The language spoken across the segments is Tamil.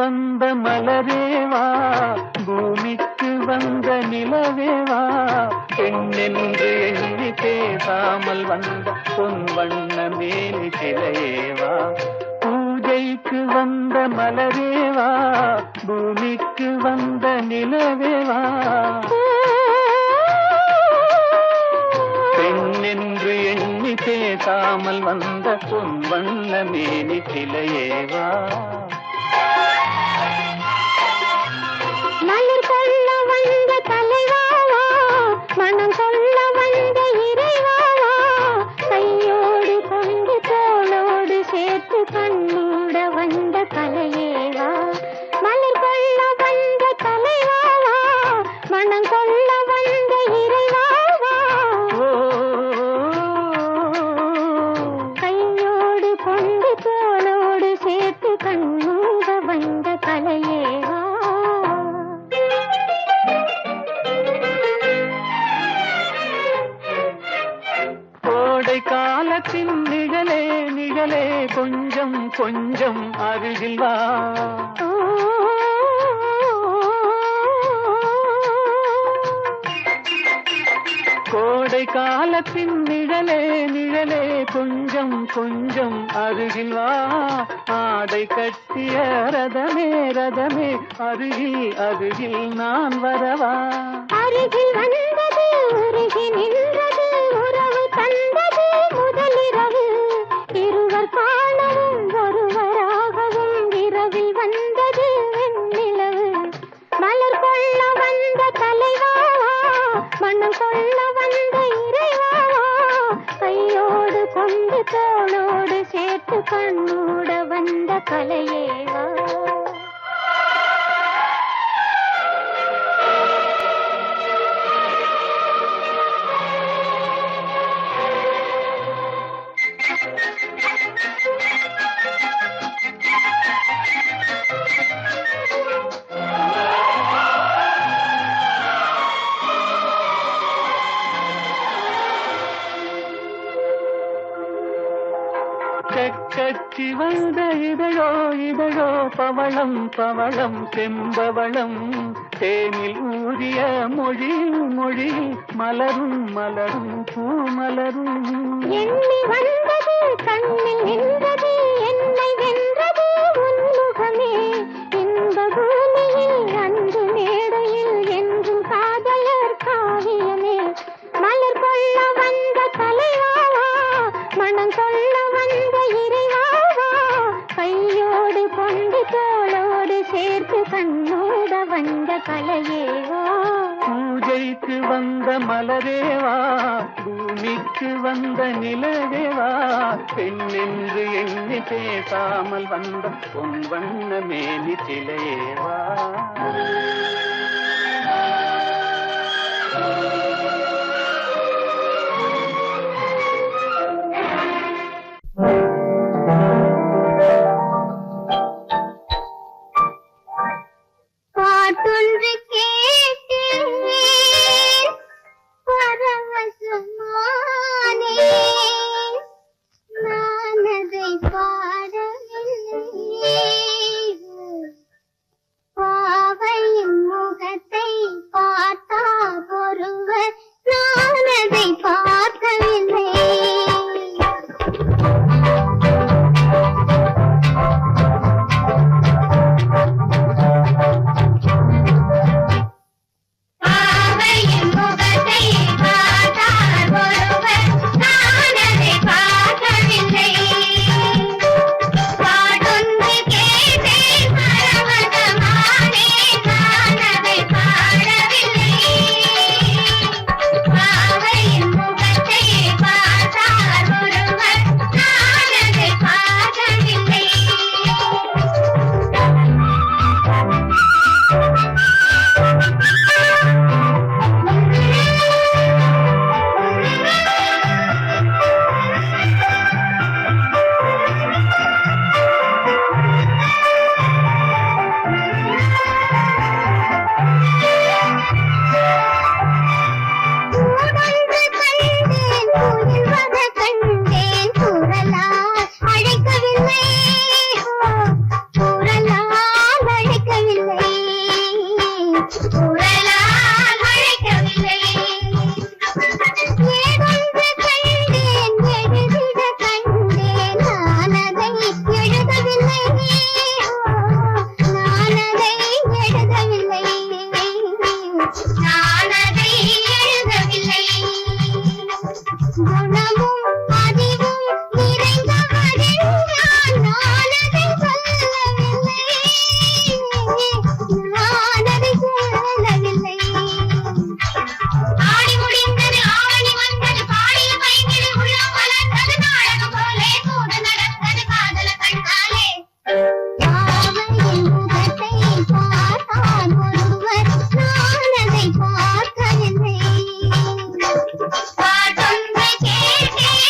வந்த மலரேவா, பூமிக்கு வந்த நிலவேவா, பெண்ணென்று எண்ணி பேசாமல் வந்த பொன் வண்ண மேனி சிலையேவா, பூஜைக்கு வந்த மலரேவா, பூமிக்கு வந்த நிலவேவா, பெண்ணென்று எண்ணி பேசாமல் வந்த பொன் வண்ண மேனி சிலையேவா. மலர் கொள்ள வந்த தலைவாவா, மனம் கொள்ள வந்த இறைவாவா, கையோடு கொண்டு தோளோடு சேர்த்து கண்ணூட வந்த கலையேவா. மலர் கொள்ள வந்த தலைவாவா, மனம் கொள்ள வந்த இறைவாவா, கையோடு கொண்டு தோளோடு சேர்த்து கண்ணூட வந்த கலையேவா. கோடை காலத்தின் நிழலே நிழலே கொஞ்சம் கொஞ்சம் அருகில் வா, கோடை காலத்தின் நிழலே நிழலே கொஞ்சம் கொஞ்சம் அருகில் வா, ஆடை கட்டிய ரதமே ரதமே அருகில் அருகில் நான் வரவா. அருகில் வந்தது உருகி நின்றது உறவு தந்தது முதலிரவு, இருவர் காணவும் ஒருவராகவும் இரவில் வந்தது வெண்ணிலவு. மலர் கொள்ள வந்த தலைவாவா, மனம் கொள்ள வந்த இறைவாவா, கையோடு கொண்டு தோளோடு சேர்த்து கண்ணூட வந்த கலையேவா. செக்கச்சி வந்த இதழோ இதழோ பவளம் பவளம் செம்பவளம், தேனில் ஊறிய மொழி மொழி மலரும் மலரும் பூமலரும். எண்ணி வந்தது கண்ணில் நின்றது என்னை வென்றது உன்முகமே, இந்த பூமியில் அன்று மேடையில் என்றும் காதலர் காவியமே. மலர் கொள்ள வந்த தலைவாவா, மனம் கொள்ள வந்த இறைவாவா, கையோடு கொண்டு தோளோடு சேர்த்து கண்ணோட வந்த கலையேவா. பூஜைக்கு வந்த மலரேவா, பூமிக்கு வந்த நிலவேவா, பெண்ணென்று எண்ணி பேசாமல் வந்த பொன் வண்ண மேனி சிலையேவா. பாட்டொன்று கேட்டேன் பரவசமானே, நான் அதை பாடவில்லை பாவை குணமும் அறிவும் நிறைந்தவரென்றால் நான் அதை சொல்லவில்லை. நான் அதை சொல்லவில்லை. ஆடி முடிந்தது ஆவணி வந்தது பாடிய பைங்கில் உள்ளம் வளர்ந்தது நாடகம் போலே கூட நடந்தது காதல கண்ணாலே. பாவையின் முகத்தை பார்த்தார் ஒருவர் நான் அதை பார்க்கவில்லை. பாட்டொன்று கேட்டேன்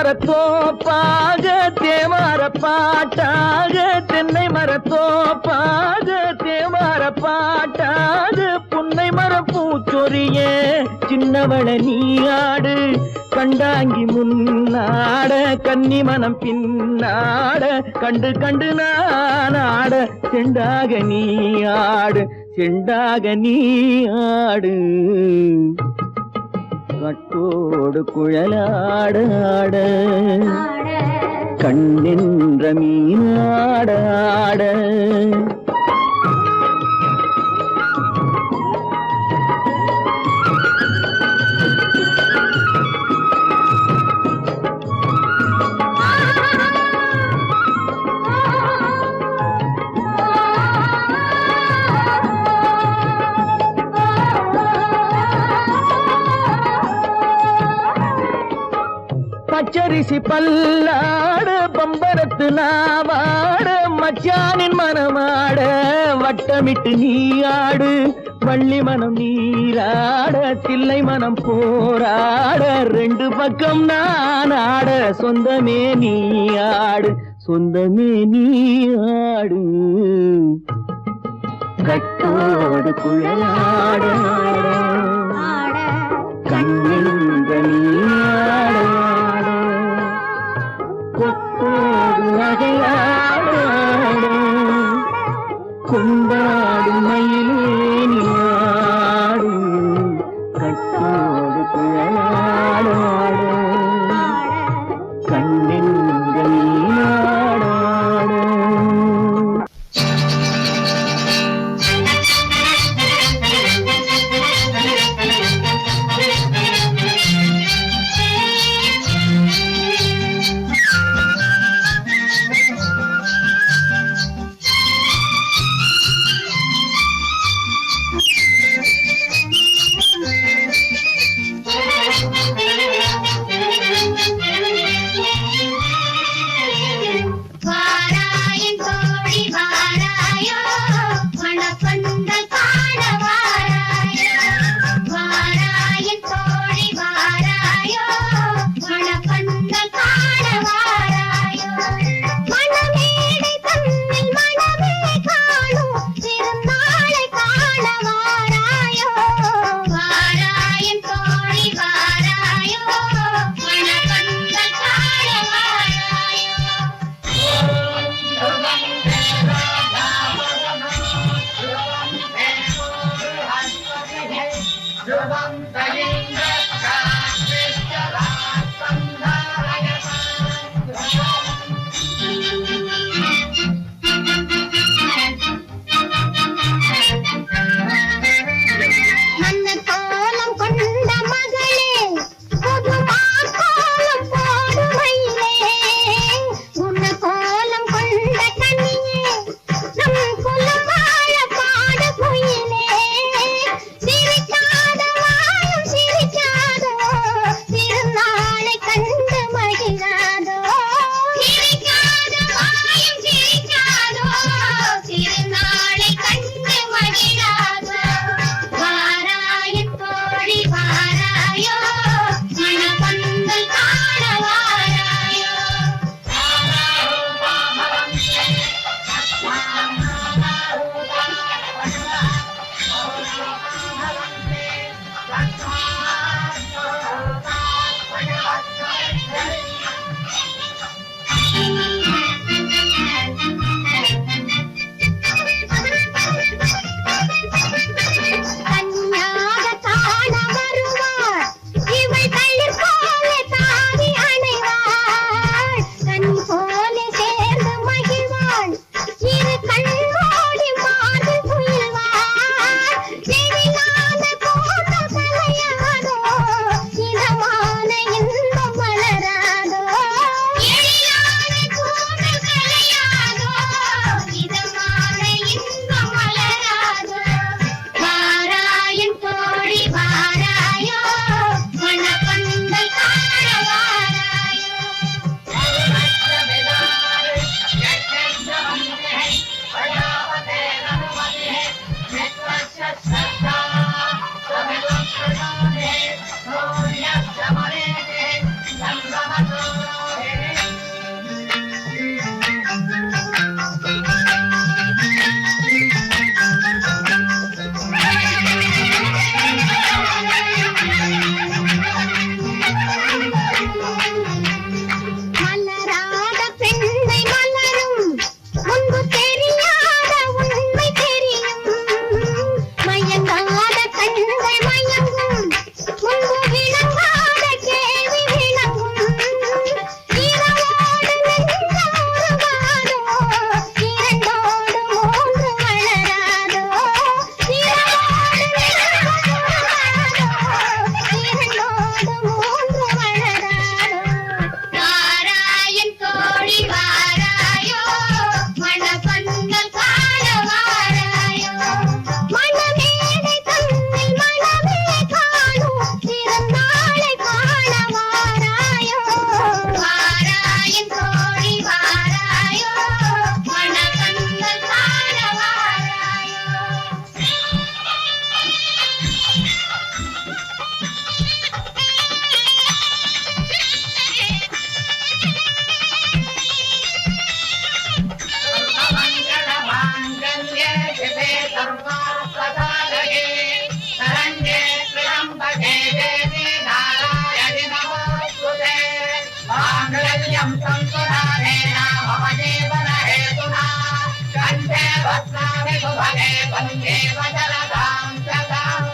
மரத்தோப்பாக தேவார பாட்டாக தென்னை மரத்தோப்பாக தேவார பாட்டாக புன்னை மரப்பூச்சொரிய சின்னவள நீயாடு கண்டாங்கி முன்னாட கன்னி மனம் பின்னாட கண்டு கண்டு நானாட செண்டாக நீயாடு செண்டாக நீயாடு கட்டோடு குழலாடாட கண்ணின்ற மீனாடாட பச்சரிசி பல்லாட பம்பரத்து நாவாட மச்சானின் மனமாட வட்டமிட்டு நீயாடு வள்ளி மனம் நீராட தில்லை மனம் போராட ரெண்டு பக்கம் நான் ஆட சொந்தமே நீயாடு சொந்தமே நீயாடு கட்டோடு குழலாட கண்ணின்ற நீயாட கொத்தோடு நகையாட கொண்டாடு மயிலேனியாடு கட்டோடு குழலாட கண்ணின்ற நீயாட नित्यं संसुधानेन मम जीवन हेतुना कण्ठे भस्मामि शुभगे वन्दे वज्रदां शताम्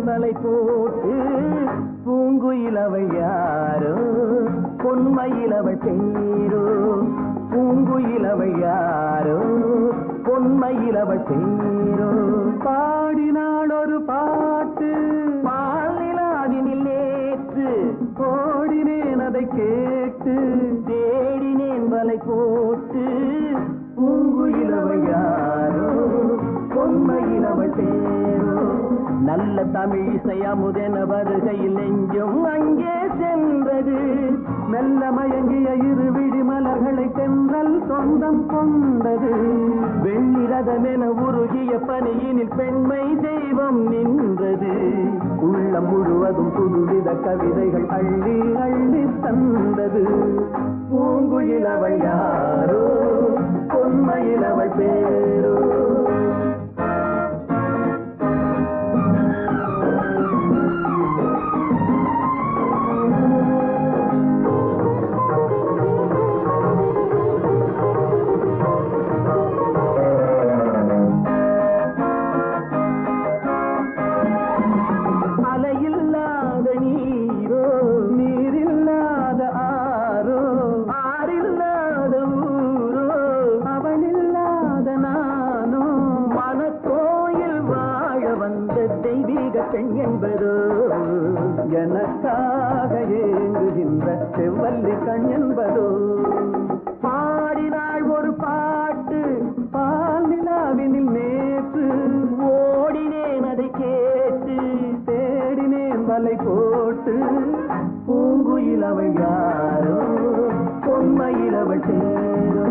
மலை போட்டு பூங்குயிலவள் யாரோ பொன்மயிலவள் பேரோ பூங்குயிலவள் யாரோ பொன்மயிலவள் பேரோ பாடினாள் ஒரு பாட்டு பாலிலாதினில் நேற்று ஓடினேன் அதை கேட்டு தேடினேன் வலை போட்டு பூங்குயிலவள் யாரோ பொன்மயிலவள் பேரோ நல்ல தமிழ் இசை அமுதென வருகையில் நெஞ்சும் அங்கே சென்றது. மெல்ல மயங்கிய இரு விழி மலர்களை தென்றல் சொந்தம் கொண்டது. வெள்ளிரதமென உருகிய பனியினில் பெண்மை தெய்வம் நின்றது. உள்ளம் முழுவதும் புதுவித கவிதைகள் அள்ளி அள்ளி தந்தது. பூங்குயில் அவள் யாரோ, பொன்மையில் அவள் பேரோ. அலையில்லாத நீரோ, நீரில்லாத ஆரோ, ஆறில்லாத ஊரோ, அவளில்லாத நானோ. மனக்கோயில் வாழ வந்த தெய்வீக பெண் என்பதோ, எனக்காக ஏங்குகின்ற செவ்வல்லி கண் என்பதோ. பாடினாள் ஒரு பாட்டு பால் நிலாவினில் நேற்று. ஓடினேன் அதை கேட்டு, தேடினேன் வலை போட்டு. பூங்குயில் அவள் யாரோ, பொன்மையில் அவள் தேரோ.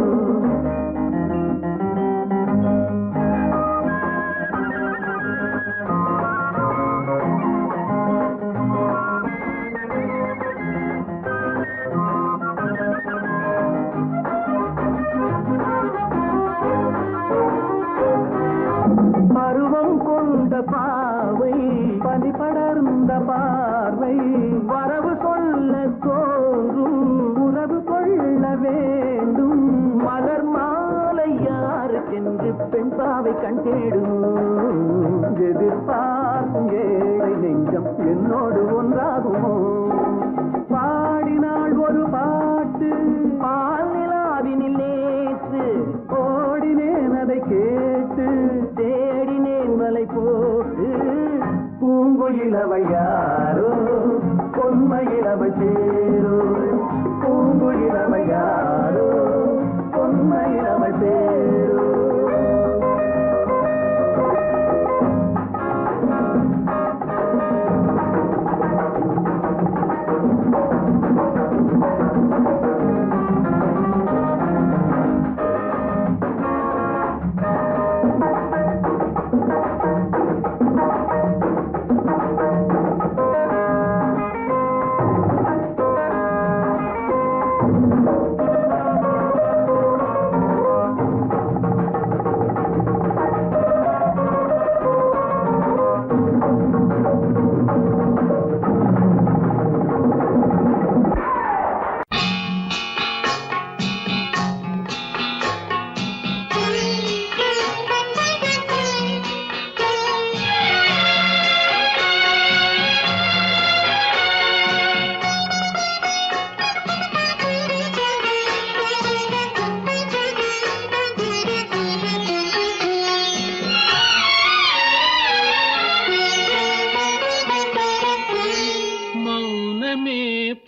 பருவம் கொண்ட பாவை, பனி படர்ந்த பார்வை, வரவு சொல்ல தோன்றும், உறவு கொள்ள வேண்டும். மலர் மாலை யாருக்கென்று பெண் பாவை கண் தேடும். எதிர்பார்க்கும் ஏழை நெஞ்சம் என்னோடு ஒன்றாகுமோ. பாடினாள் ஒரு பாட்டு பால் நிலாவினில் நேற்று. ஓடினேன் அதை கேட்டு, தேடினேன் வலை போட்டு. பூங்குயில் அவள் யாரோ, பொன்மையில் அவள் தேரோ. பூங்குயில் அவள் யாரோ, பொன்மையில் அவள் தேரோ.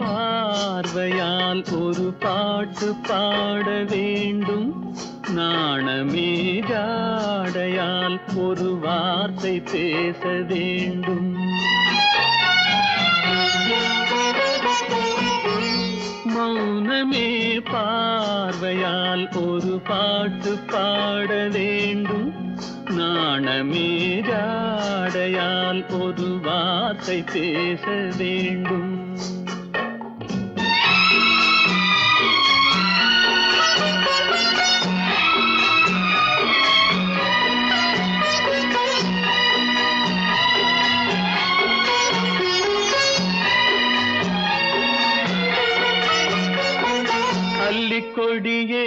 பார்வையால் ஒரு பாட்டு பாட வேண்டும். நாணமே ஜாடையால் ஒரு வார்த்தை பேச வேண்டும். மௌனமே பார்வையால் ஒரு பாட்டு பாட வேண்டும். நாணமே ஜாடையால் ஒரு வார்த்தை பேச வேண்டும். கொடியே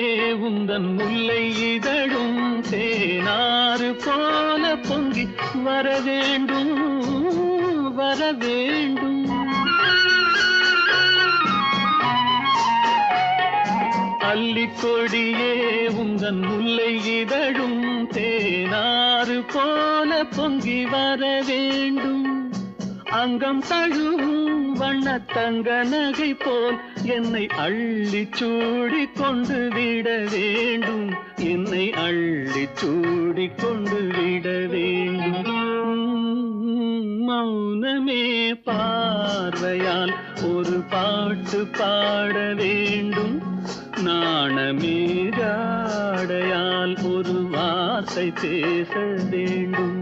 உந்தன் முல்லை இதழும் தேனாறு போல பொங்கி வர வேண்டும், வர வேண்டும். அல்லிக்கொடியே உந்தன் முல்லை இதழும் தேனாறு போல பொங்கி வர வேண்டும். அங்கம் தழுவும் வண்ணத்தங்க நகை போல் என்னை அள்ளி சூடி கொண்டு விட வேண்டும். என்னை அள்ளி சூடி கொண்டு விட வேண்டும். மௌனமே பார்வையால் ஒரு பாட்டு பாட வேண்டும், நாணமே ஜாடையால் ஒரு வார்த்தை பேச வேண்டும்.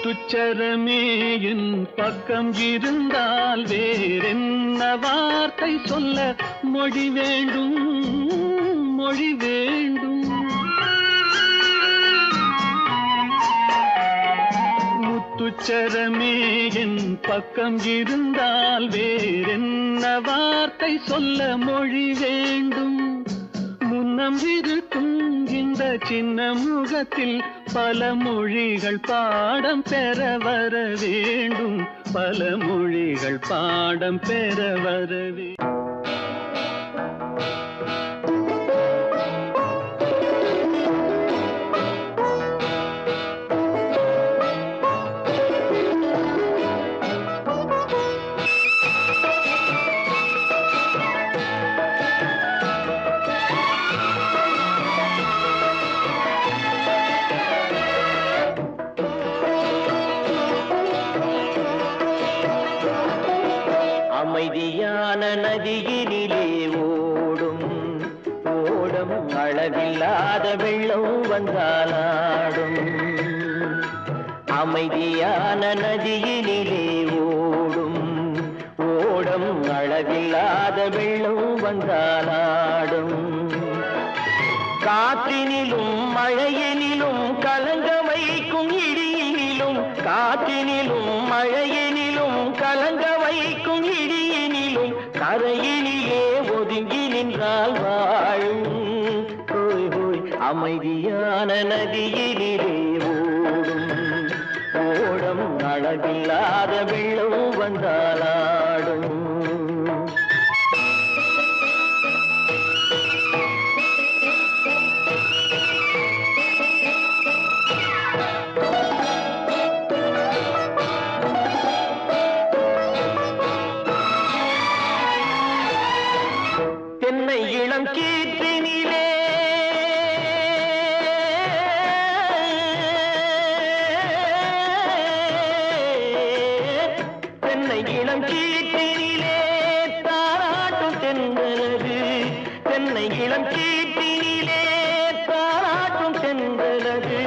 முத்துச்சரமே என் பக்கம் இருந்தால் வேறென்ன வார்த்தை சொல்ல மொழி வேண்டும், மொழி வேண்டும். முத்துச்சரமே என் பக்கம் இருந்தால் வேறென்ன வார்த்தை சொல்ல மொழி வேண்டும். முன்னம் இருக்கும் இந்த சின்ன முகத்தில் பல மொழிகள் பாடம் பெற வர வேண்டும், பல மொழிகள் பாடம் பெற வர வேண்டும். அமைதியான நதியினிலே ஓடும் ஓடம் அளவில்லாத வெள்ளம் வந்தாலாடும். அமைதியான நதியினிலே ஓடும் ஓடம் அளவில்லாத வெள்ளம் வந்தாலாடும். காற்றினிலும் மழையினிலும் கலங்க வைக்கும் இடியினிலும், காற்றினிலும் மழையினிலும் கலங்க வைக்கும் இடியினிலும் கரையினிலே ஒதுங்கி நின்றால் வாழும். ஹோய் ஹோய் அமைதியான நதியினிலே ஓடும் ஓடம் அளவில்லாத வெள்ளம் வந்தாலாடும். தென்னை இளம் கீற்றினிலே தென்னை இளம் கீற்றினிலே தாராட்டும் தென்றலது, தென்னை இளம் கீற்றினிலே தாராட்டும் தென்றலது.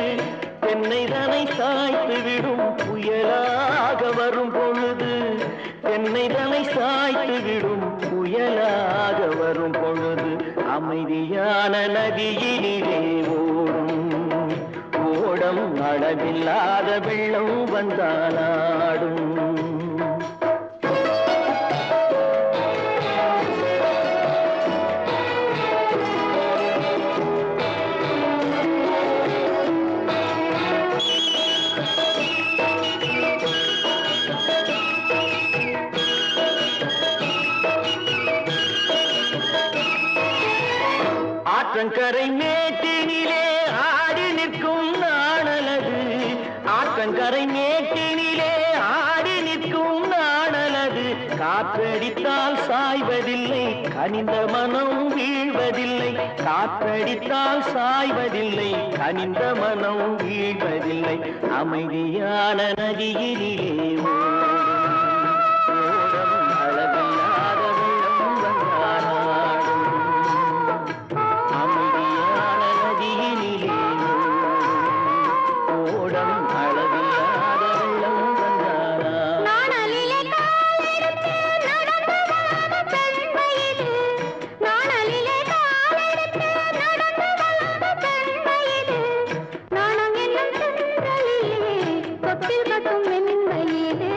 தென்னை தனை சாய்த்து விடும் புயலாக வரும் பொழுது, தென்னை தனை சாய்த்து விடும் புயலாக வரும் பொழுது அமைதியான நதியினிலே ஓடும் ஓடம் அளவில்லாத வெள்ளம் வந்தாலாடும். ஆற்றங்கரை மேட்டினிலே ஆடி நிற்கும் நாணலது, ஆற்றங்கரை மேட்டினிலே ஆடி நிற்கும் நாணலது. காற்றடித்தால் சாய்வதில்லை கனிந்த மனம் வீழ்வதில்லை, காற்றடித்தால் சாய்வதில்லை கனிந்த மனம் வீழ்வதில்லை. அமைதியான நதியினிலே ஓடும் அளவில்லாத வெள்ளம் வந்தாலாடும். அமைதியான நதியினிலே ஓடம் அளவில்லாத வெள்ளம் வந்தாலாடும். நாணலிலே காலெடுத்து நடந்து வளர்ந்த பெண் வயது, நாணலிலே காலெடுத்து நடந்து வளர்ந்த பெண் வயது. நாணம் என்னும் தென்றலிலே தொட்டில் கட்டும் மென் வயது,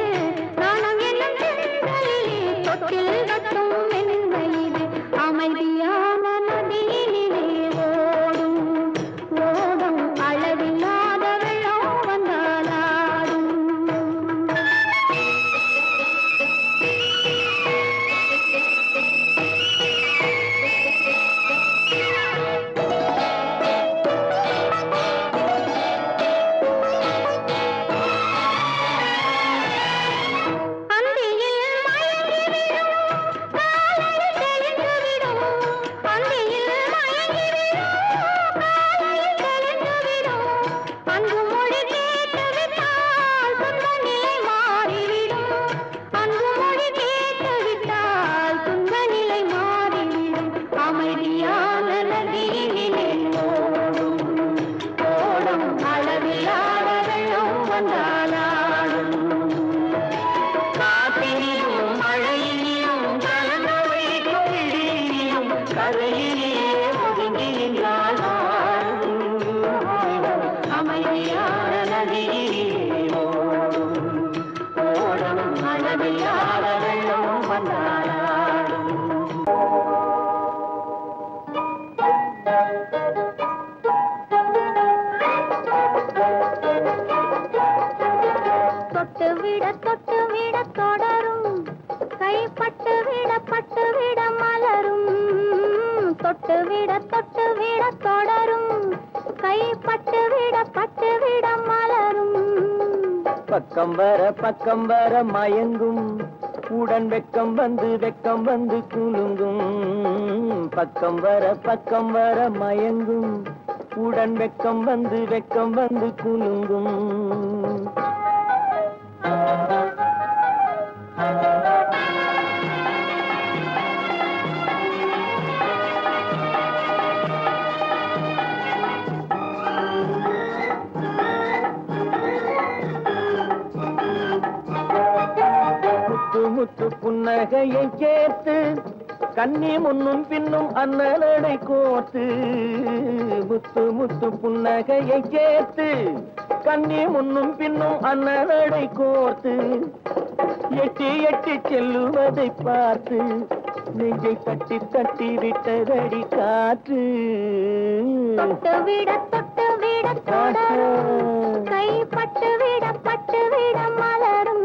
விட தொட்டு விட தொடரும் கை பட்டு விட மலரும் பக்கம் வர மயங்கும் உடன் வெக்கம் வந்து குலுங்கும் பக்கம் வர மயங்கும் உடன் வெக்கம் வந்து குலுங்கும் முத்து புன்னகையை சேர்த்து கண்ணி முன்னும் பின்னும் அண்ணலடை கோர்த்து முத்து புன்னகையை சேர்த்து கண்ணி முன்னும் பின்னும் அண்ணலடை கோர்த்து எட்டி செல்லுவதை பார்த்து நெஞ்சை தட்டி விட்டதடி காற்று தொட்டு விட தொடரும் கை பட்டு விட மலரும்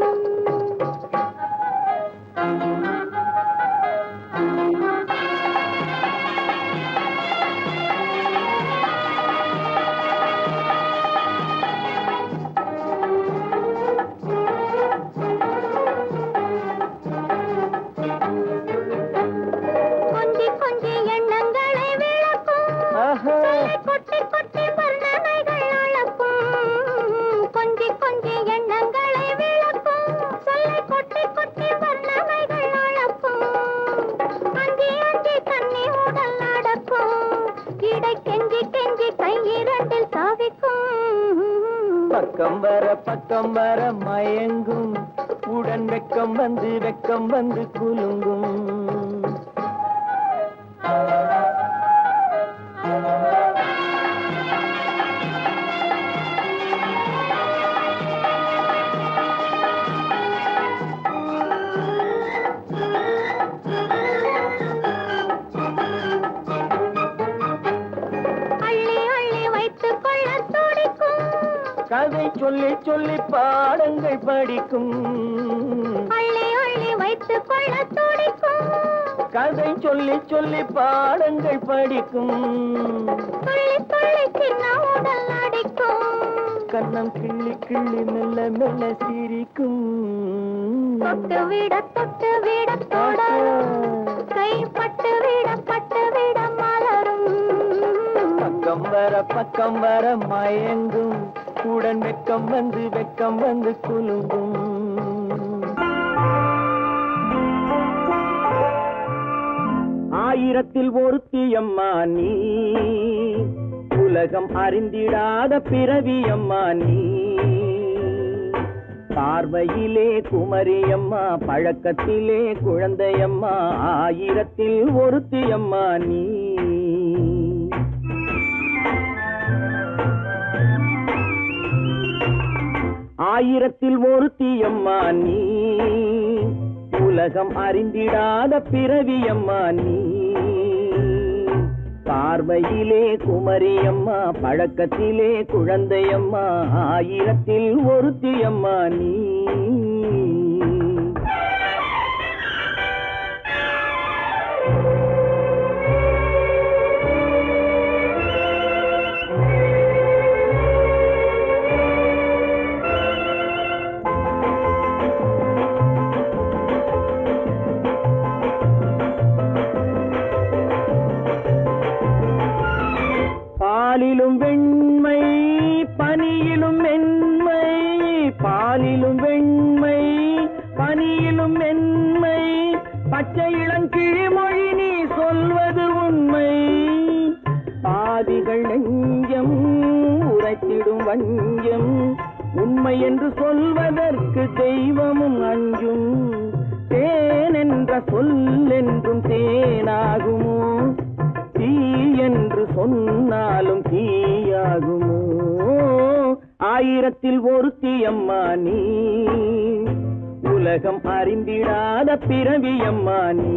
கொஞ்சி எண்ணங்களை விளக்கும் கொட்டி வர்ணனைகள் அளக்கும் கொஞ்சி எண்ணங்களை விளக்கும் சொல்லை கொட்டி வர்ணனைகள் அளக்கும் அஞ்சி கண்ணி உடல் நடக்கும் இடை கெஞ்சி கை இரண்டில் சாவிக்கும் பக்கம் வர மயங்கும் உடன் வெக்கம் வந்து குலுங்கும் கதை சொல்லி பாடங்கள் படிக்கும் அள்ளி வைத்துக் கொள்ள துடிக்கும் கதை சொல்லி பாடங்கள் படிக்கும் துள்ளி சின்ன உடல் அடிக்கும் கண்ணம் கிள்ளி மெல்ல சிரிக்கும் தொட்டு விட தொடரும் கை பட்டு விட மலரும் பக்கம் வர மயங்கும் உடன் வெக்கம் வந்து குலுங்கும் ஆயிரத்தில் ஒருத்தியம்மா நீ உலகம் அறிந்திடாத பிறவியம்மா நீ பார்வையிலே குமரியம்மா பழக்கத்திலே குழந்தையம்மா ஆயிரத்தில் ஒருத்தியம்மா நீ ஆயிரத்தில் ஒருத்தியம்மா நீ உலகம் அறிந்திடாத பிறவியம்மா நீ பார்வையிலே குமரியம்மா பழக்கத்திலே குழந்தையம்மா ஆயிரத்தில் ஒருத்தியம்மா நீ பாலிலும் வெண்மை பனியிலும் மென்மை பாலிலும் வெண்மை பனியிலும் மென்மை பச்சை இளங்கிழிமொழி நீ சொல்வது உண்மை பாதிகள் நெஞ்சம் உரைத்திடும் வஞ்சம் உண்மை என்று சொல்வதற்கு தெய்வமும் அஞ்சும் தேன் என்ற சொல் என்றும் தேனாகுமோ தீ என்று சொன்னாலும் தீயாகுமோ ஆயிரத்தில் ஒருத்தியம்மா நீ உலகம் அறிந்திடாத பிறவியம்மா நீ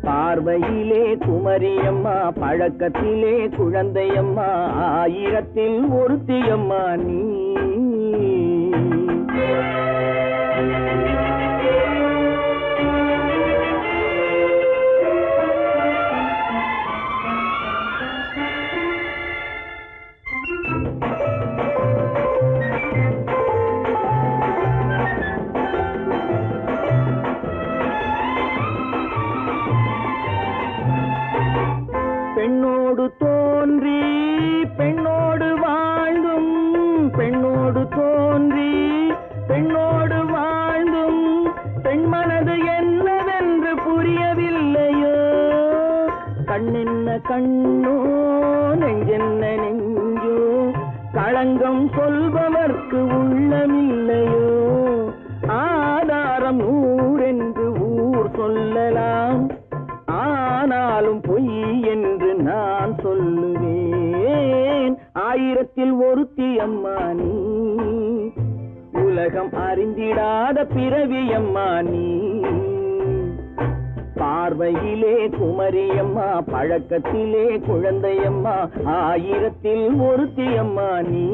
பார்வையிலே குமரியம்மா பழக்கத்திலே குழந்தையம்மா ஆயிரத்தில் ஒருத்தியம்மா நீ பெண்ணோடு வாழ்ந்தும் பெண்ணோடு தோன்றி பெண்ணோடு வாழ்ந்தும் பெண் மனது என்னவென்று புரியவில்லையோ கண்ணென்ன கண்ணோ நெஞ்சென்ன நெஞ்சோ களங்கம் சொல்பவர்க்கு உள்ளமில்லையோ ஆதாரம் ஊரென்று ஊர் சொல்லலாம் ஆனாலும் பொய் என்று நான் சொல்லுவேன் ஆயிரத்தில் ஒருத்தி அம்மா நீ உலகம் அறிந்திடாத பிறவி அம்மா நீ பார்வையிலே குமரியம்மா பழக்கத்திலே குழந்தையம்மா ஆயிரத்தில் ஒருத்தி அம்மா நீ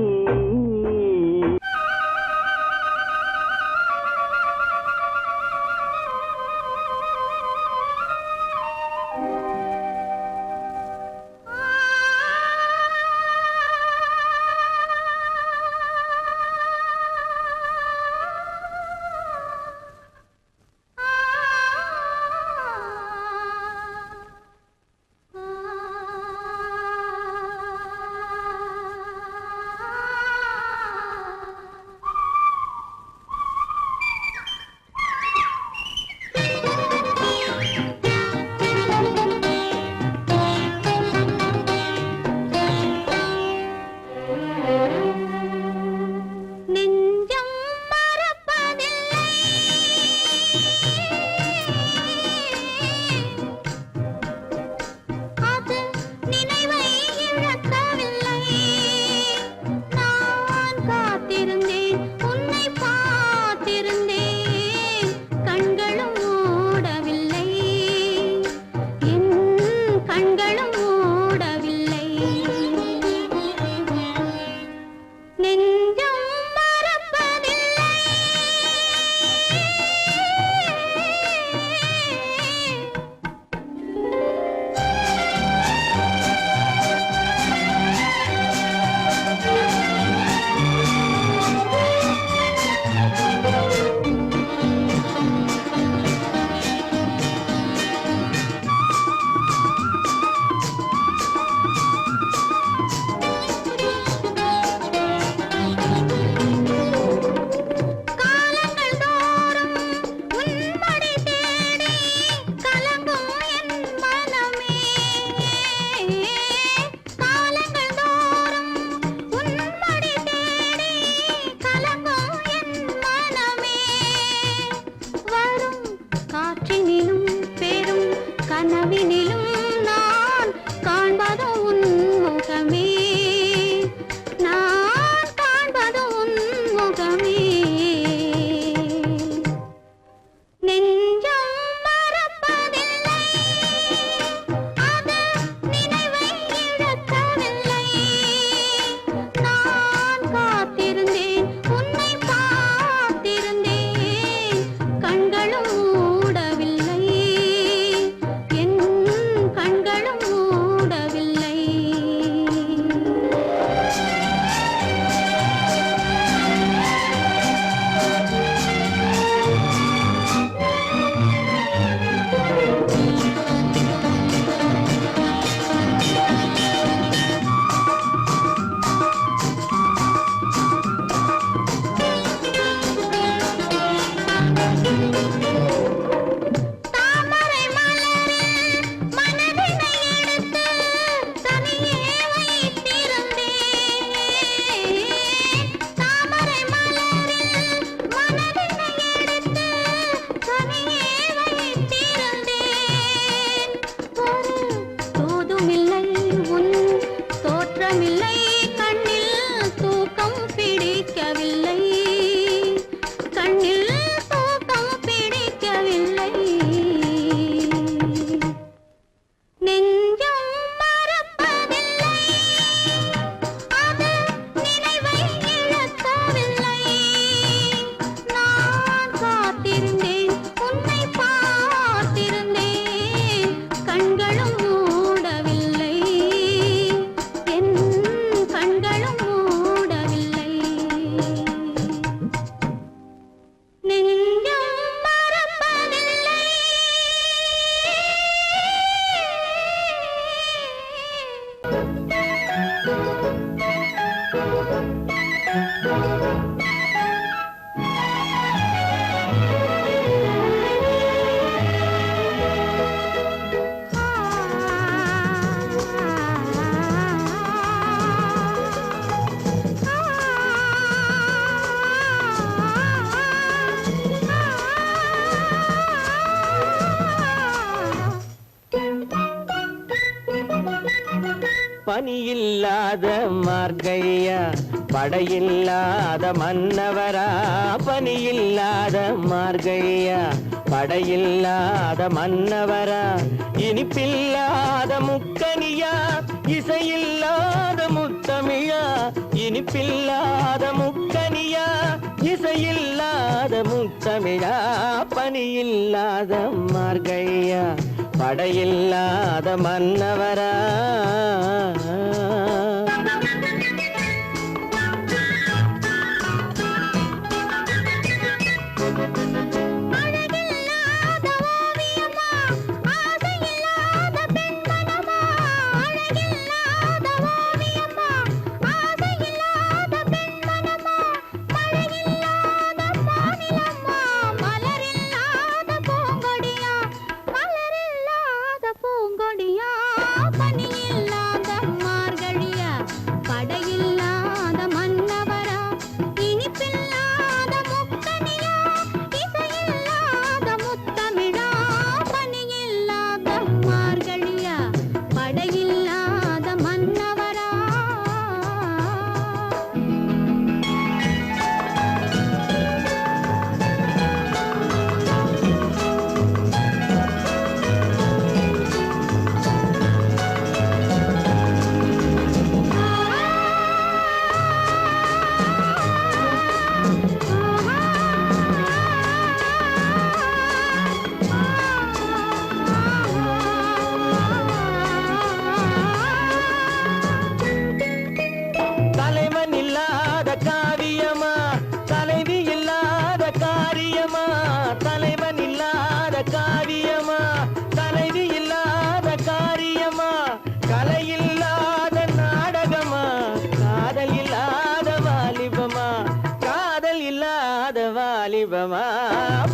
பனியில்லாத மார்கழியா படையில்லாத மன்னவரா பனியில்லாத மார்கழியா படையில்லாத மன்னவரா இனிப்பில்லாத முக்கனியா இசையில்லாத முத்தமிழா இனிப்பில்லாத முக்கனியா இசையில்லாத முத்தமிழா பனியில்லாத மார்கழியா படையில்லாத மன்னவரா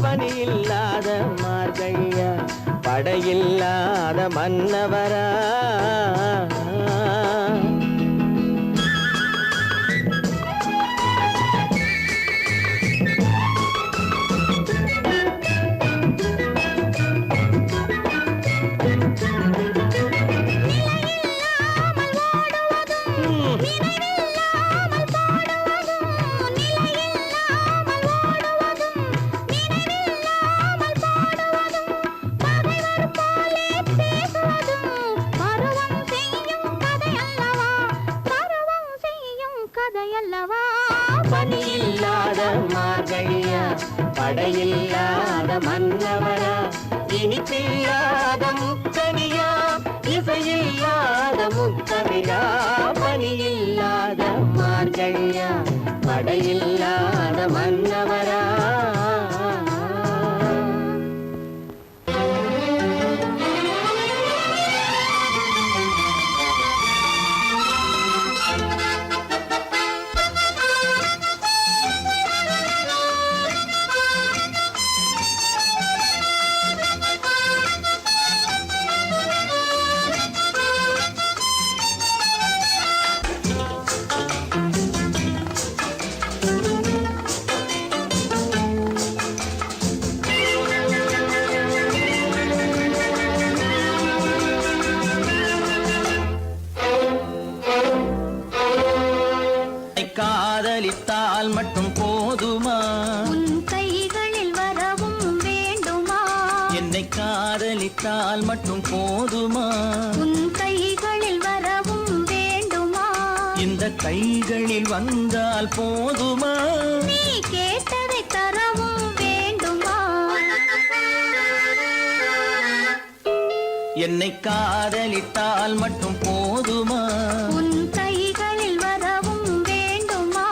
பனியில்லாத மார்கழியா படையில்லாத மன்னவரா பனியில்லாத மார்கழியா படையில்லாத மன்னவரா இனிப்பில்லாத முக்கனியா இசையில்லாத முத்தமிழா பனியில்லாத மார்கழியா படையில்லாத மன்னவரா காதலித்தால் மட்டும் போதுமா உன் கைகளில் வரவும் வேண்டுமா என்னை காதலித்தால் மட்டும் போதுமா உன் கைகளில் வரவும் வேண்டுமா இந்த கைகளில் வந்தால் போதுமா நீ கேட்டதை தரவும் வேண்டுமா என்னை காதலித்தால் மட்டும் போதுமா உன் கைகளில் வரவும் வேண்டுமா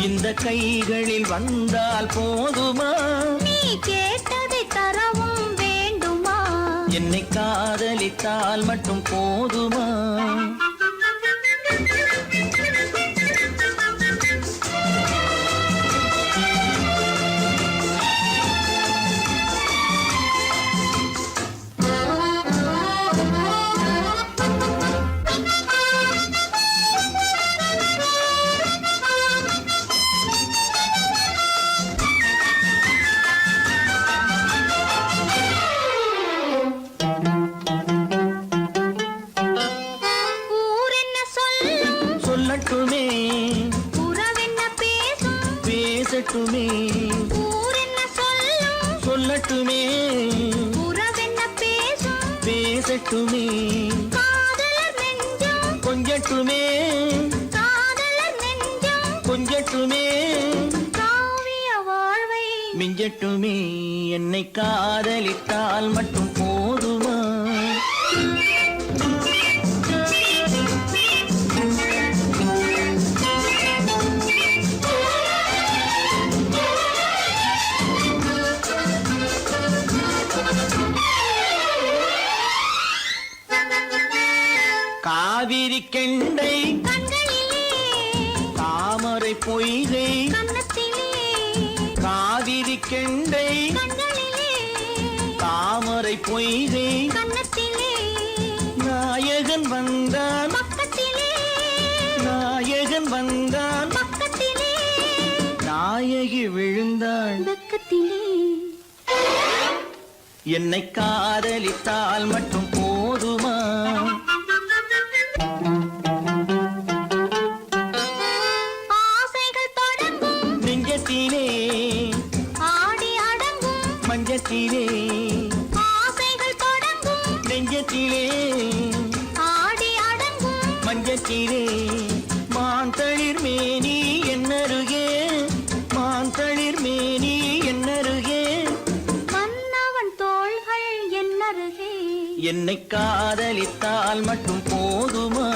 இந்த கைகளில் வந்தால் போதுமா நீ கேட்டதை தரவும் வேண்டுமா என்னை காதலித்தால் மட்டும் போதுமா சொல்லட்டுமே உறவென்ன பேசும் பேசட்டுமே ஊரென்ன சொல்லும் சொல்லட்டுமே உறவென்ன பேசும் பேசட்டுமே காதலர் நெஞ்சம் கொஞ்சட்டுமே காதலர் நெஞ்சம் கொஞ்சட்டுமே காவிய வாழ்வை மிஞ்சட்டுமே என்னை காதலித்தால் மட்டும் போதுமா காவிரி கெண்டை கண்களிலே தாமரை பொய்கை கன்னத்திலே காவிரி கெண்டை கண்களிலே தாமரை பொய்கை கன்னத்திலே நாயகன் வந்தான் பக்கத்திலே நாயகன் வந்தான் பக்கத்திலே நாயகி விழுந்தாள் பக்கத்திலே என்னை காதலித்தால் மட்டும் போதுமா ஆசைகள் தொடங்கும் நெஞ்சத்திலே ஆடி அடங்கும் மஞ்சத்திலே ஆசைகள் தொடங்கும் நெஞ்சத்திலே ஆடி அடங்கும் மஞ்சத்திலே மாந்தளிர் மேனி என்னருகே மாந்தளிர் மேனி என்னருகே மன்னவன் தோள்கள் என்னருகே என்னை காதலித்தால் மட்டும் போதுமா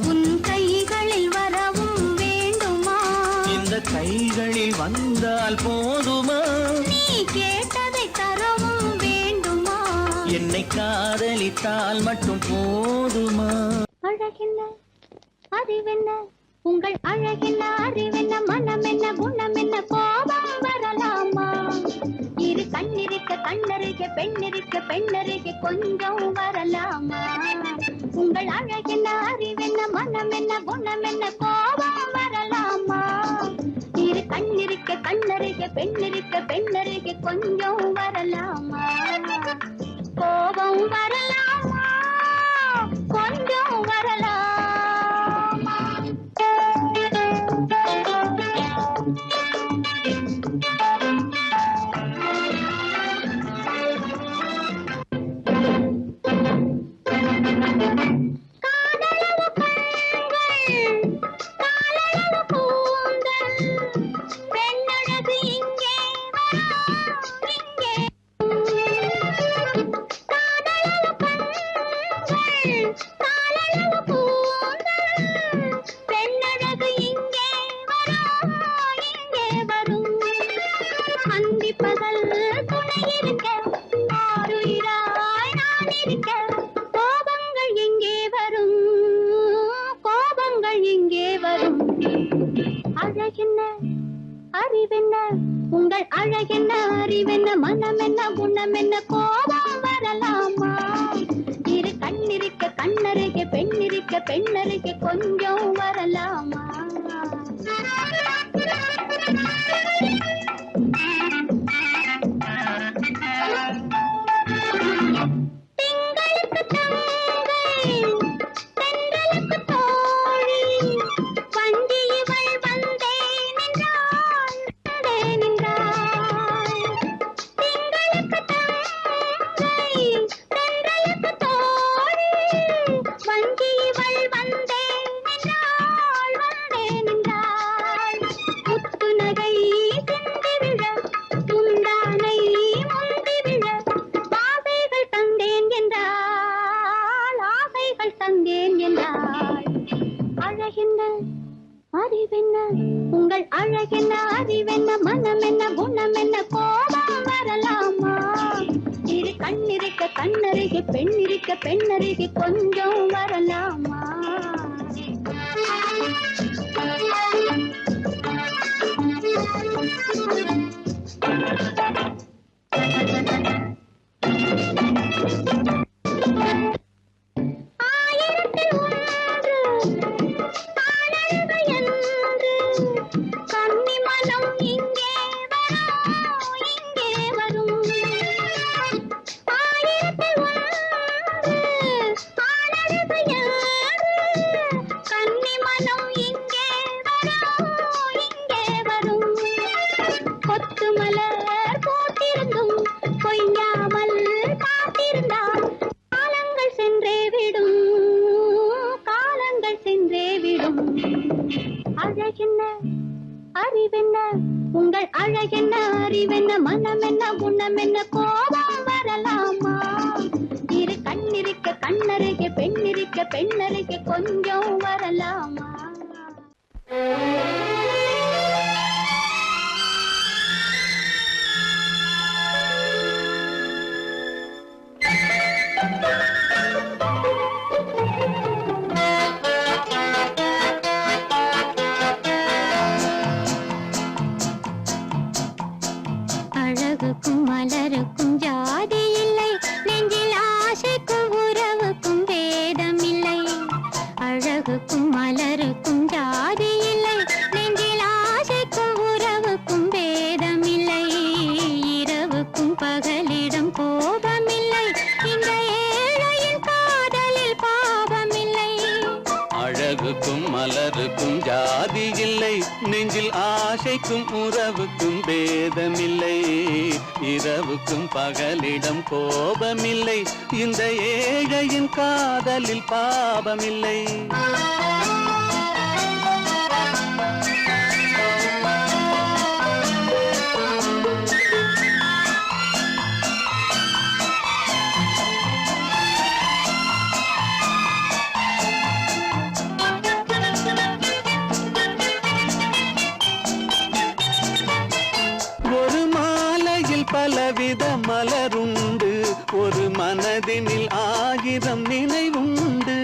உன் கைகளில் வரவும் வேண்டுமா இந்த கைகளில் வந்தால் போதுமா நீ கேட்டதை தரவும் வேண்டுமா என்னை காதலித்தால் மட்டும் போதுமா அழகென்ன அறிவென்ன உங்கள் அழகென்ன அறிவென்ன மனம் என்ன குணம் என்ன கோபம் வரலாமா இரு கண்ணிருக்க கண்ணருக பெண்ணிருக்க பெண்ணருக கொஞ்சம் வரலாமா உங்கள் அழகென்ன அறிவென்ன மனம் என்ன குணம் என்ன கோபம் வரலாமா இரு கண்ணிருக்க கண்ணருக பெண்ணிருக்க பெண்ணருக கொஞ்சம் வரலாமா கோபம் வரலாமா கொஞ்சம் வரலாமா காதலவு கண்கள் காலளவு கூந்தல் பெண்ணழகு இங்கே வரும் இங்கே காதலவு கண்கள் காலளவு கூந்தல் பெண்ணழகு இங்கே வரும் அந்தி பகல் துணை இருக்க ஆருயிராய் நான் இருக்க கோபங்கள் எங்கே வரும் கோபங்கள் எங்கே வரும் அழகென்ன அறிவென்ன உங்கள் அழகென்ன அறிவென்ன மனம் என்ன குணம் என்ன கோபம் வரலாமா இரு கண்ணிருக்க கண்ணருக பெண்ணிருக்க பெண்ணருக கொஞ்சம் வரலாமா திங்களுக்கு தங்கை தென்றலுக்கு தோழி வண்டி இவள் வந்தே நின்றாள் திங்களுக்கு தங்கை தென்றலுக்கு தோழி வண்டி இவள் வந்தே நின்றாள் முத்து நகை சிந்தி விழ முந்தானை முந்தி விழ ஆசைகள் தந்தேன் என்றாள் அழகென்ன அறிவென்ன உங்கள் அழகென்ன அறிவென்ன மனம் என்ன குணம் என்ன கோபம் வரலாமா இரு கண்ணிருக்க கண்ணருக பெண்ணிருக்க பெண்ணருக கொஞ்சம் வரலாமா ஆயிரத்தில் ஒன்று ஆனழகு என்று கன்னி மனம் இங்கே வரும் ஆயிரத்தில் ஒன்று ஆனழகு என்று கன்னி மனம் இங்கே அழகென்ன அறிவென்ன உங்கள் அழகென்ன அறிவென்ன மனம் என்ன குணம் என்ன கோபம் வரலாமா இரு கண்ணிருக்க கண்ணருகே பெண்ணிருக்க பெண்ணருகே கொஞ்சம் வரலாமா அழகுக்கும் மலருக்கும் ஜாதி இல்லை நெஞ்சில் ஆசைக்கும் உறவுக்கும் பேதம் இல்லை அழகுக்கும் மலருக்கும் ஜாதி இல்லை நெஞ்சில் ஆசைக்கும் உறவுக்கும் பேதம் இல்லை இரவுக்கும் பகலிடம் கோபம் இல்லை இந்த ஏழையின் காதலில் பாவம் இல்லை அழகுக்கும் மலருக்கும் ஜாதி இல்லை நெஞ்சில் ஆசைக்கும் உறவுக்கும் பேதமில்லை இரவுக்கும் பகலிடம் கோபமில்லை இந்த ஏழையின் காதலில் பாவமில்லை பலவித மலருண்டு ஒரு மனதினில் ஆயிரம் நினைவுண்டு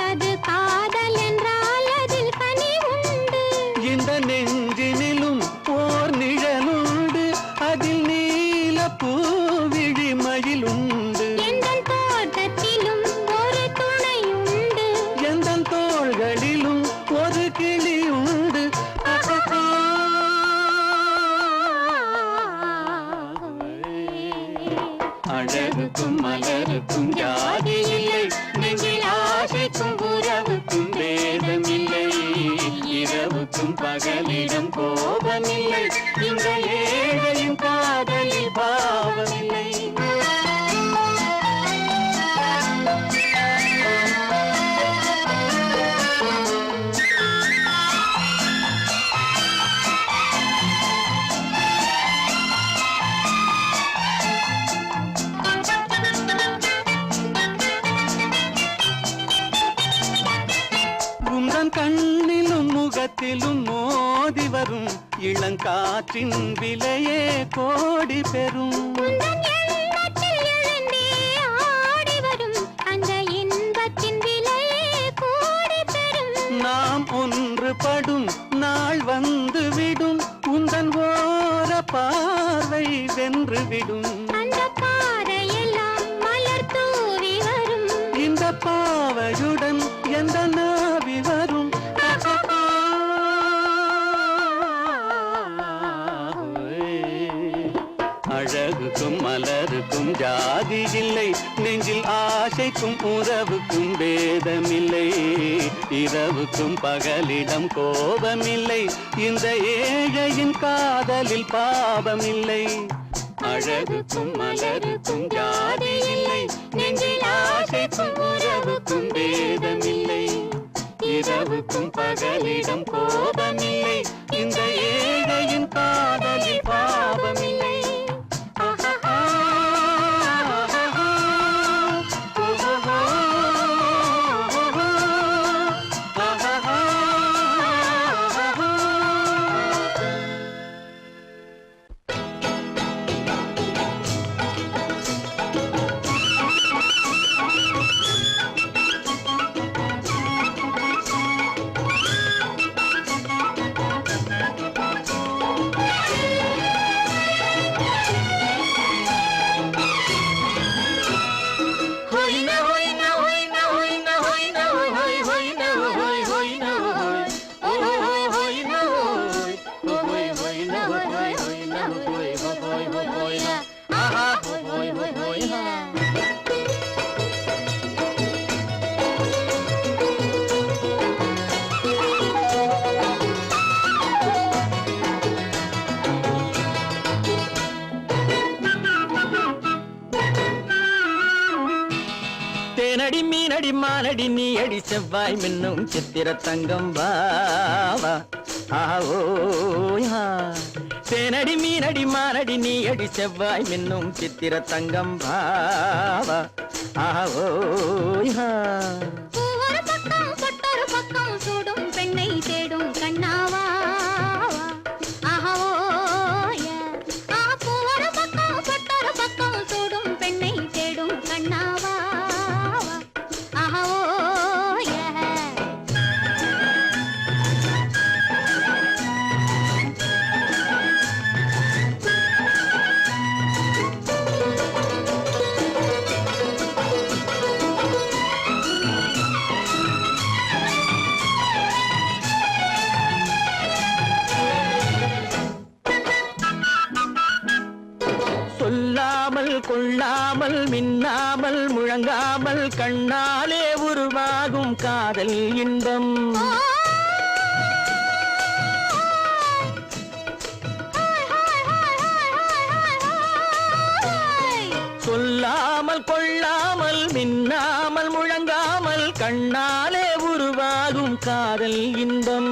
அது காதல் என்றால் அதில் கனிவுண்டு இந்த நெஞ்சினிலும் ஓர் நிழலுண்டு அதில் நீல பூவிழி மயிலுண்டு எங்கள் தோட்டத்திலும் ஒரு துணையுண்டு எங்கள் தோள்களிலும் ஒரு கிளியுண்டு அழகுக்கும் மலருக்கும் ஜாதி இல்லை நெஞ்சில் ஆசைக்கும் உறவுக்கும் பேதமில்லை இரவுக்கும் பகலிடம் கோபமில்லை இந்த ஏழையும் காதலில் பாவமில்லை கண்ணிலும் முகத்திலும் மோதி வரும் இளங்காற்றின் விலையே கோடி பெறும் நாம் ஒன்றுபடும் நாள் வந்து விடும் உந்தன் ஓர பார்வை வென்றுவிடும் இந்த பாவையுடன் எந்த நாவி வரும் அழகுக்கும் மலருக்கும் ஜாதி இல்லை நெஞ்சில் ஆசைக்கும் உறவுக்கும் பேதமில்லை இரவுக்கும் பகலிடம் கோபமில்லை இந்த ஏழையின் காதலில் பாவமில்லை அழகுக்கும் மலருக்கும் ஜாதி இல்லை நெஞ்சில் ஆசைக்கும் உறவுக்கும் பேதமில்லை இரவுக்கும் பகலிடம் கோபமில்லை இந்த ஏழையின் காதலில் பாவமில்லை மீனடி மானடி நீ அடி செவ்வாய் மின்னும் சித்திர தங்கம் வாவா ஆவோயா தேனடி மீனடி மானடி நீ அடி செவ்வாய் மின்னும் சித்திர தங்கம் வாவா ஆவோயா ஒரு பக்கம் பொட்டொரு பக்கம் சூடும் பெண்ணை தேடும் கண்ணாவா ஒரு பக்கம் பொட்டொரு பக்கம் சூடும் பெண்ணை தேடும் கண்ணாவா சொல்லாமல் கொள்ளாமல் மின்னாமல் முழங்காமல் கண்ணாலே உருவாகும் காதல் இன்பம் சொல்லாமல் கொள்ளாமல் மின்னாமல் முழங்காமல் கண்ணாலே உருவாகும் காதல் இன்பம்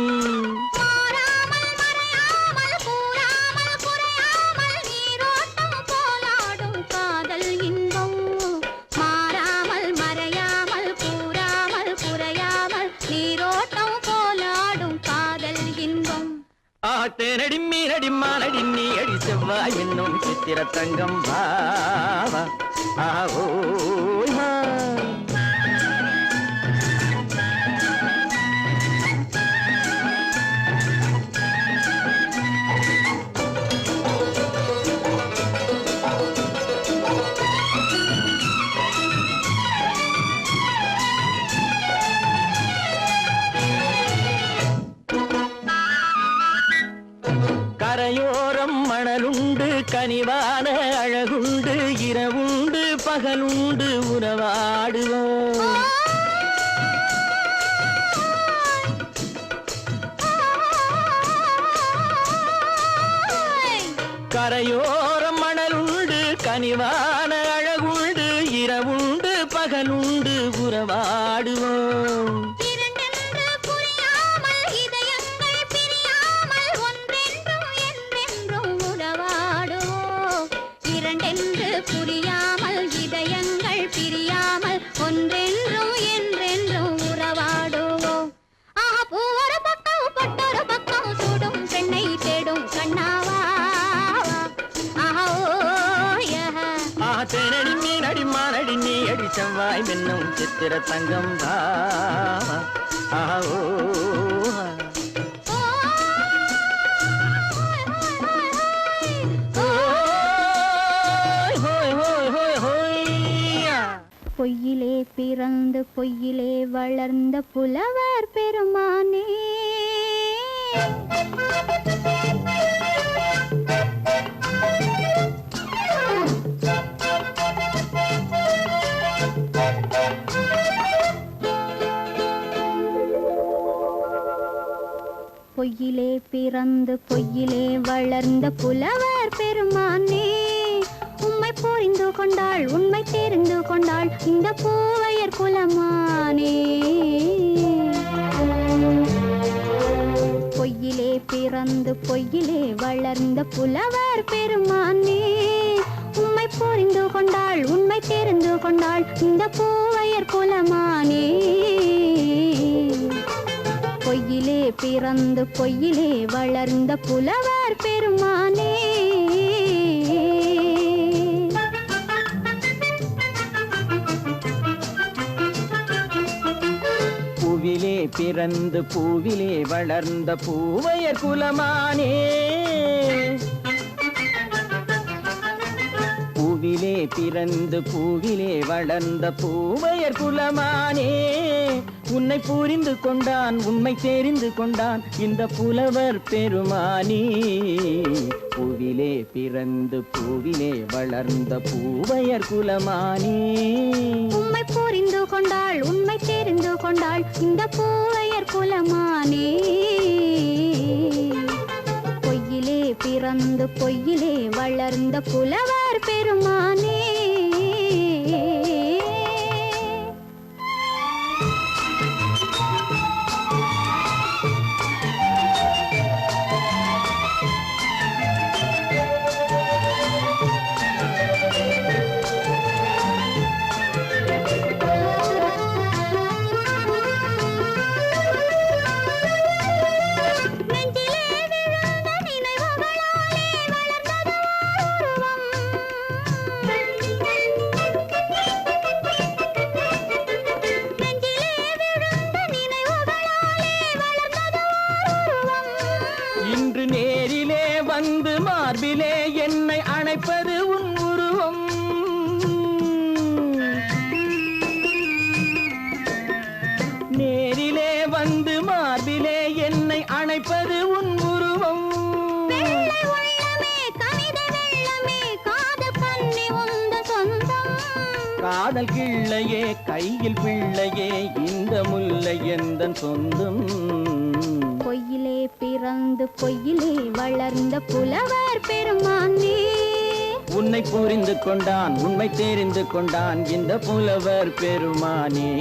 தேனடி மீனடி மானடி நீ அடி செவ்வாய் என்னும் சித்திர தங்கம் பாவா ஆவோயா கரையோரம் மணலுண்டு கனிவான அழகுண்டு இரவுண்டு பகலுண்டு உறவாடுவோம் கரையோரம் மணலுண்டு கனிவான அழகுண்டு இரவுண்டு பகலுண்டு உறவாடுவோம் புரியாமல் இதயங்கள் பிரியாமல் ஒன்றென்றும் என்றென்றும் உறவாடுவோம் ஒரு பக்கம் பொட்டொரு பக்கம் சூடும் பெண்ணை தேடும் கண்ணாவா தேனடி மீனடி மானடி நீ அடி செவ்வாய் மின்னும் சித்திர தங்கம் வாவா பொய்யிலே பிறந்து பொய்யிலே வளர்ந்த புலவர் பெருமானே பொய்யிலே பிறந்து பொய்யிலே வளர்ந்த புலவர் பெருமானே உம்மை புரிந்து கொண்டாள் உண்மை தெரிந்து கொண்டாள் இந்த பூவையர் குலமானே பொய்யிலே பிறந்து பொய்யிலே வளர்ந்த புலவர் பெருமானே உம்மை புரிந்து கொண்டாள் உண்மை தெரிந்து கொண்டாள் இந்த பூவையர் குலமானே பொய்யிலே பிறந்து பொய்யிலே வளர்ந்த புலவர் பெருமானே பூவிலே பிறந்து பூவிலே வளர்ந்த பூவையர் குலமானே பூவிலே பிறந்து பூவிலே வளர்ந்த பூவையர் குலமானே உன்னை புரிந்து கொண்டான் உண்மை தெரிந்து கொண்டான் இந்த புலவர் பெருமானே பூவிலே பிறந்து பூவிலே வளர்ந்த பூவையர் குலமானே உம்மை புரிந்து கொண்டாள் உண்மை தெரிந்து கொண்டாள் இந்த பூவையர் குலமானே பொய்யிலே பிறந்து பொய்யிலே வளர்ந்த புலவர் பெருமானே காதல் கிள்ளையே கையில் பிள்ளையே இந்த முல்லை எந்தன் சொந்தம். பொய்யிலே பிறந்து பொய்யிலே வளர்ந்த புலவர் பெருமானே. உன்னை புரிந்து கொண்டான் உண்மை தெரிந்து கொண்டான் இந்த புலவர் பெருமானே.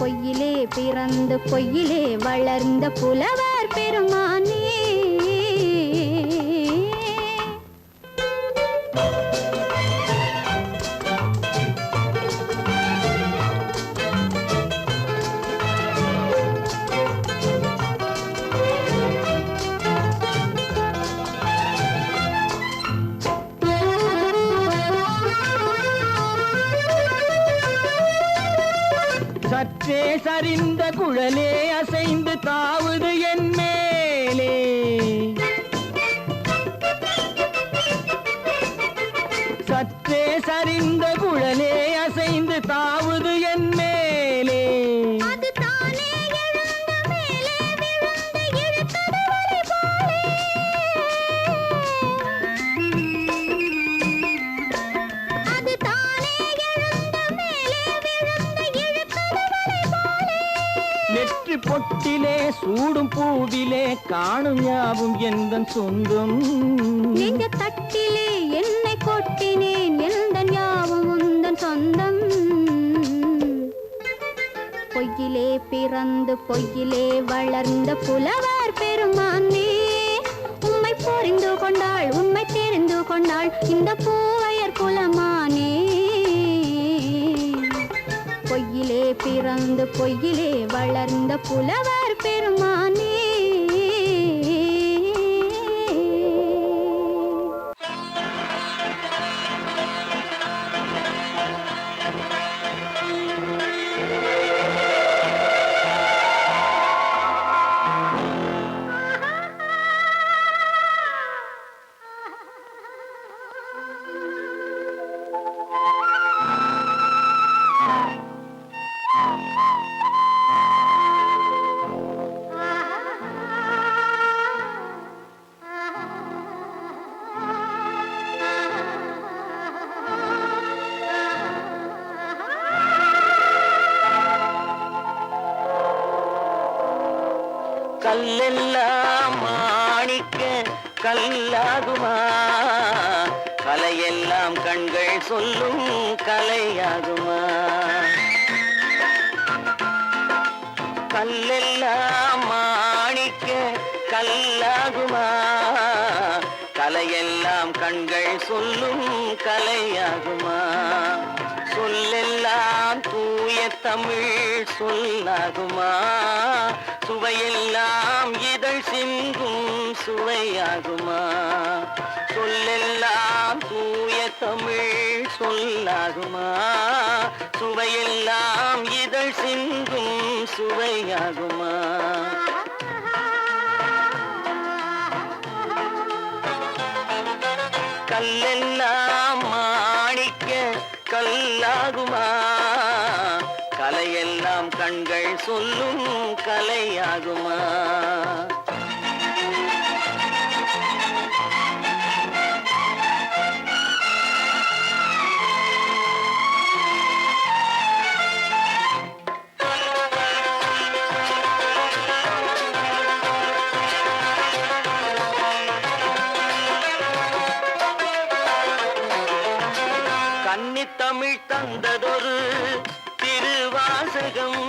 பொய்யிலே பிறந்து பொய்யிலே வளர்ந்த புலவர் பெருமானே. சற்றே சரிந்த குழலே அசைந்து தாவுது என் மேலே. சற்றே சரிந்த குழலே அசைந்து தாவுது என் மேலே. அது தானே எழுந்த மேலே விழுந்து இழுத்தது வலை போலே. அது தானே எழுந்த மேலே விழுந்து இழுத்தது வலை போலே. நெற்றி பொட்டிலே சூடும் பூவிலே காணும் யாவும் எந்தன் சொந்தம். நெஞ்ச தட்டிலே என்னை கொட்டினேன் எந்தன் யாவும் உந்தன் சொந்தம். பொய்யிலே பிறந்து பொய்யிலே வளர்ந்த புலவர் பெருமானே. உம்மை புரிந்து கொண்டாள் உண்மை தெரிந்து கொண்டாள் இந்த பூவையர் குலமானே. பொய்யிலே பிறந்து பொய்யிலே வளர்ந்த புலவர் பெருமானே. கல்லெல்லாம் மாணிக்க கல்லாகுமா, கலையெல்லாம் கண்கள் சொல்லும் கலையாகுமா. கல்லெல்லாம் மாணிக்க கல்லாகுமா, கலையெல்லாம் கண்கள் சொல்லும் கலையாகுமா. சொல்லெல்லாம் தூய தமிழ் சொல்லாகுமா, சுவையெல்லாம் இதழ் சிந்தும் சுவையாகுமா. சொல்லெல்லாம் தூய தமிழ் சொல்லாகுமா, சுவையெல்லாம் இதழ் சிந்தும் சுவையாகுமா. கல்லெல்லாம் மாணிக்க கல்லாகுமா, கலையெல்லாம் கண்கள் சொல்லும் கலையாகுமா. கன்னித்தமிழ் தந்ததொரு திருவாசகம்,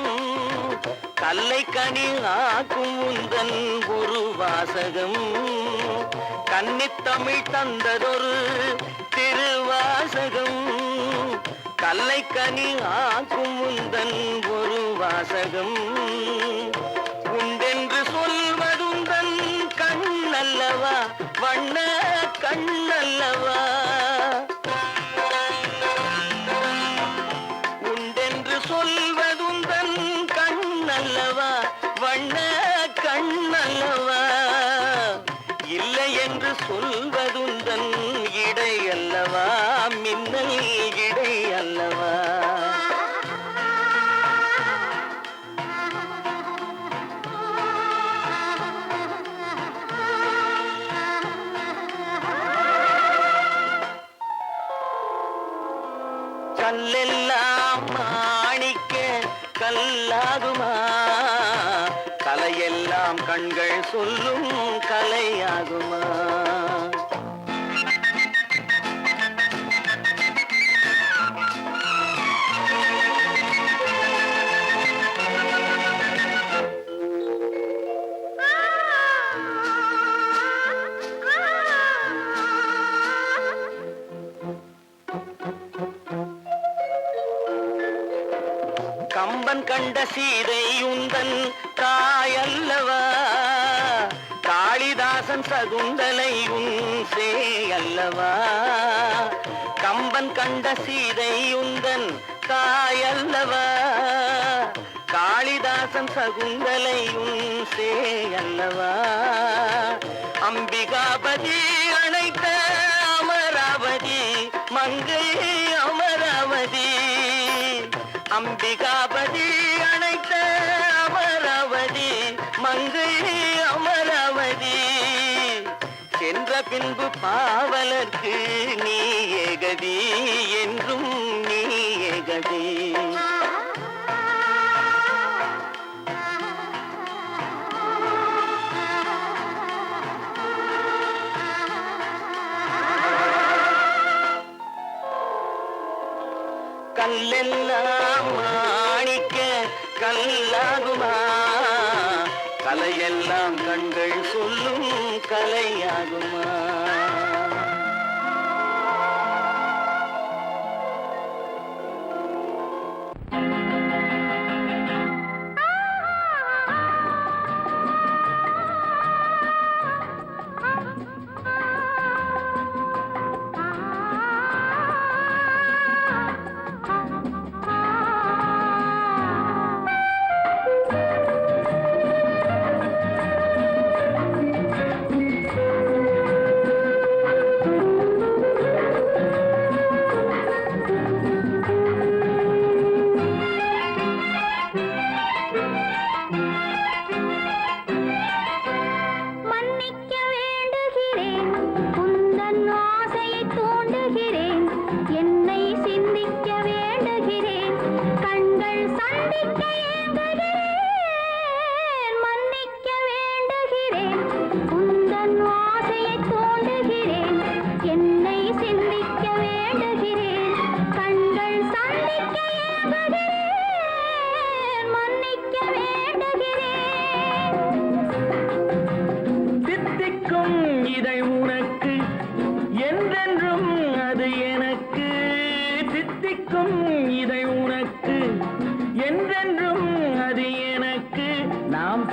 கல்லை கனி ஆக்கும் உந்தன் ஒரு வாசகம். கன்னித்தமிழ் தந்ததொரு திருவாசகம், கல்லை கனி ஆக்கும் உந்தன் ஒரு வாசகம். உண்டென்று சொல்வதுந்தன் கண்ணல்லவா, வண்ண கண்ணல்லவா. சொல்வதுந்தன் கண்ணல்லவா, வண்ண கண்ணல்லவா. இல்லை என்று சொல்வதுந்தன் இடை அல்லவா, மின்னல் இடை அல்லவா. கல்லாகுமா கலையெல்லாம் கண்கள் சொல்லும் கலையாகுமா கம்பன் கண்ட சீதை உந்தன் தாயல்லவா காளிதாசன் சகுந்தலை உன் சேயல்லவா கம்பன் கண்ட சீதை உந்தன் தாயல்லவா காளிதாசன் சகுந்தலை உன் சேயல்லவா அம்பிகாபதி அணைத்த அமராவதி மங்கை அமராவதி அம்பிகாபதி அணைத்த அமராவதி மங்கை அமராவதி சென்ற பின்பு பாவலர்க்கு நீ ஏகதி என்றும் நீ ஏகதி கல்லெல்லாம் மாணிக்க கல்லாகுமா கலையெல்லாம் கண்கள் சொல்லும் கலையாகுமா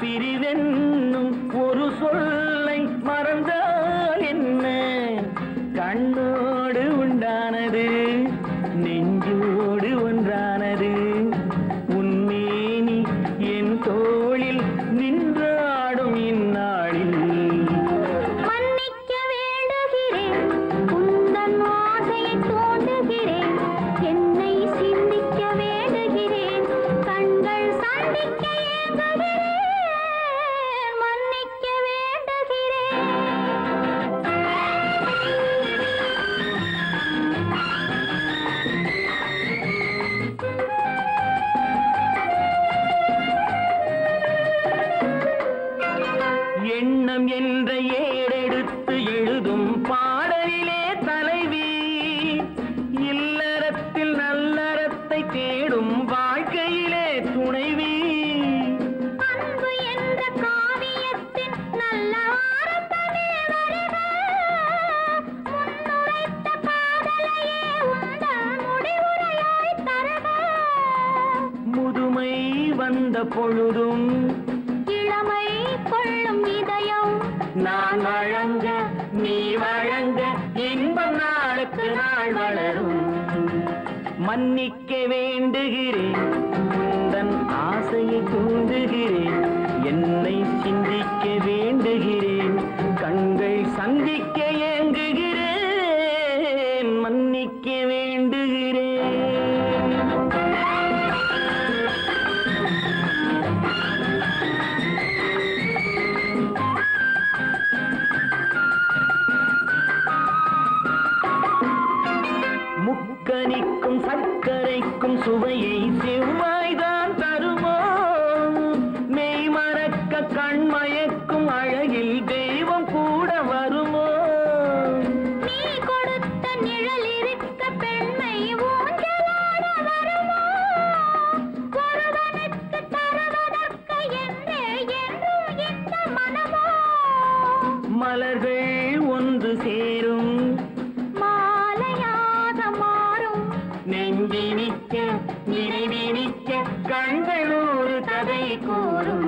பிரிவென்னும் ஒரு சொல்லை மறந்தால் என்ன கண்ணோடு உண்டானது நெஞ்சோடு ஒன்றானது உன்மேனி என் தோளில் நின்றாடும் இந்நாளில் மன்னிக்க வேண்டுகிறேன் உந்தன் ஆசையை தோண்டுகிறேன் என்னை சிந்திக்க வேண்டுகிறேன் கண்கள் சந்திக்க ஏங்குகிறேன் மன்னிக்க வேண்டுகிறேன் எண்ணம் என்ற ஏடெடுத்து எழுதும் பாடலிலே தலைவி இல்லறத்தில் நல்லறத்தை தேடும் வாழ்க்கையிலே துணைவி அன்பு என்ற காவியத்தின் நல்ல வார்த்தையே வருக முன்னுரைத்த காதலையே உந்தன் முடிவுரையாய் தருக முதுமை வந்த பொழுதும் இளமை கொள்ளும் இதயம் நான் வழங்க நீ வழங்க இன்பம் நாளுக்கு நாள் வளரும் மன்னிக்க வேண்டுகிறேன் உந்தன் ஆசையை தூண்டுகிறேன் என்னை சிந்திக்க வேண்டுகிறேன் கண்கள் சந்திக்க ஏங்குகிறேன் மன்னிக்க வேண்டுகிறேன் முக்கனிக்கும் சர்க்கரைக்கும் சுவையை செவ்வாய்தான் தருமோ கூறும்